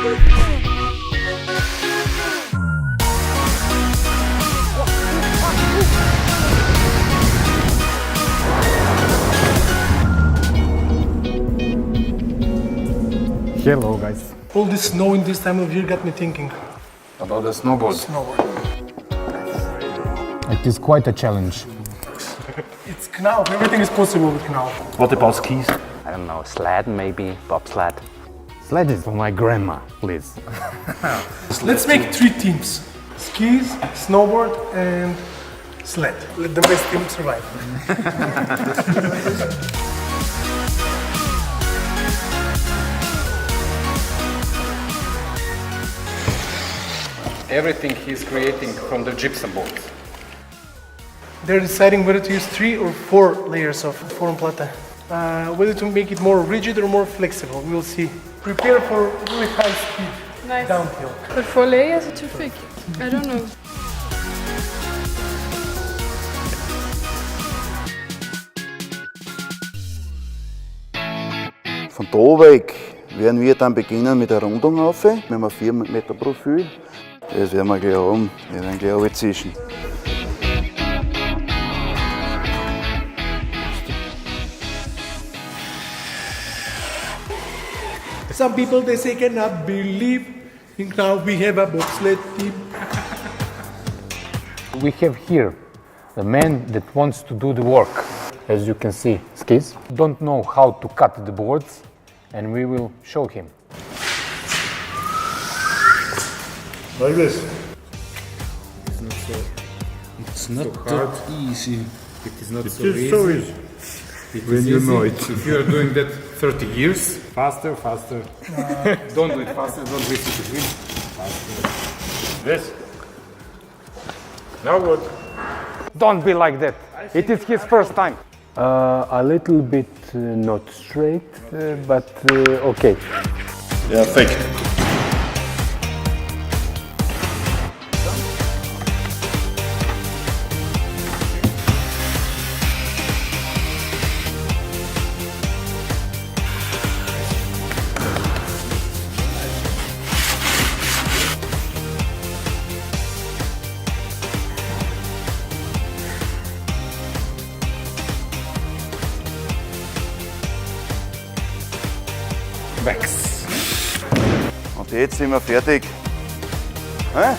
Hello guys. All this snow in this time of year got me thinking. About the snowboard. Snowboard. It is quite a challenge. It's Knauf. Everything is possible with Knauf. What about skis? I don't know, sled maybe, bobsled. Sled is for my grandma, please. Let's make 3 teams. Skis, snowboard and sled. Let the best team survive. Everything he's creating from the gypsum boards. They're deciding whether to use 3 or 4 layers of foam plata. Whether to make it more rigid or more flexible, we'll see. Prepare for really high speed downhill. But 4 layers are too thick. I don't know. Von da weg werden wir dann beginnen mit der Rundung rauf. Wir haben 4 Meter Profil. Das werden wir gleich haben. Wir werden gleich alle zischen. Some people they say cannot believe in Knauf we have a bobsled team. We have here the man that wants to do the work. As you can see, skis don't know how to cut the boards, and we will show him. Like this. It's not that easy. It is not so It's easy. so easy. It When is you easy know it. If you are doing that 30 years, faster, faster. Don't do it faster, don't do it in between. Faster. This. Now good. Don't be like that. It is his first time. A little bit not straight, but okay. Perfekt. Wax. Und jetzt sind wir fertig. Hä?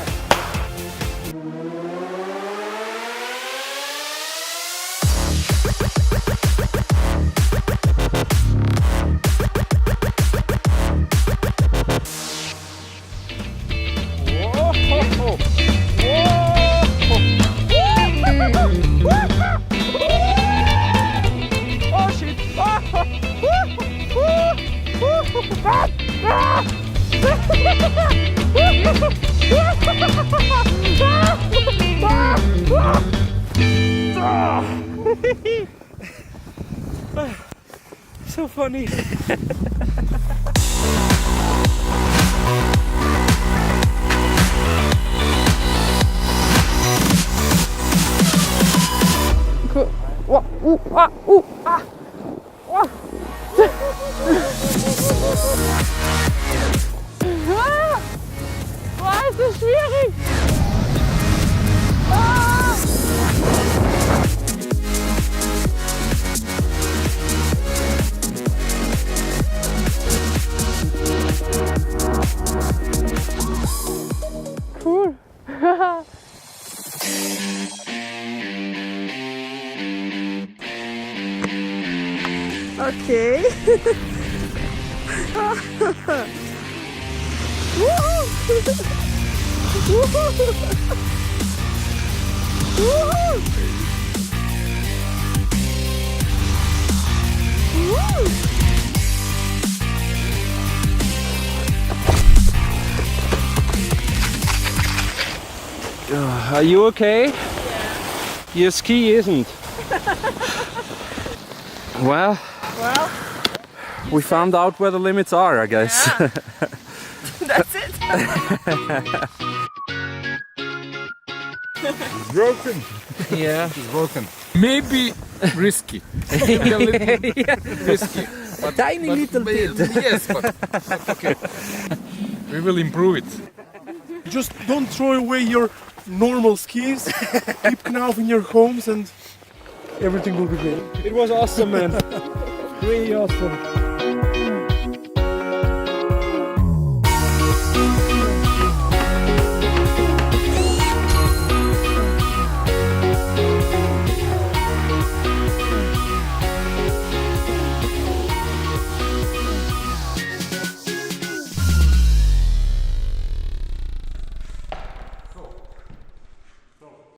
So funny. Cool. Boah, ist das schwierig! Ah! Cool! Okay. Are you okay? Yeah. Your ski isn't. Well, we found out where the limits are, I guess. Yeah. That's it. Broken. Yeah. It's broken. Maybe risky. Maybe a little risky. But, Tiny little bit. Yes, but okay. We will improve it. Just don't throw away your normal skis. Keep Knauf in your homes and everything will be great. It was awesome, man. Really awesome.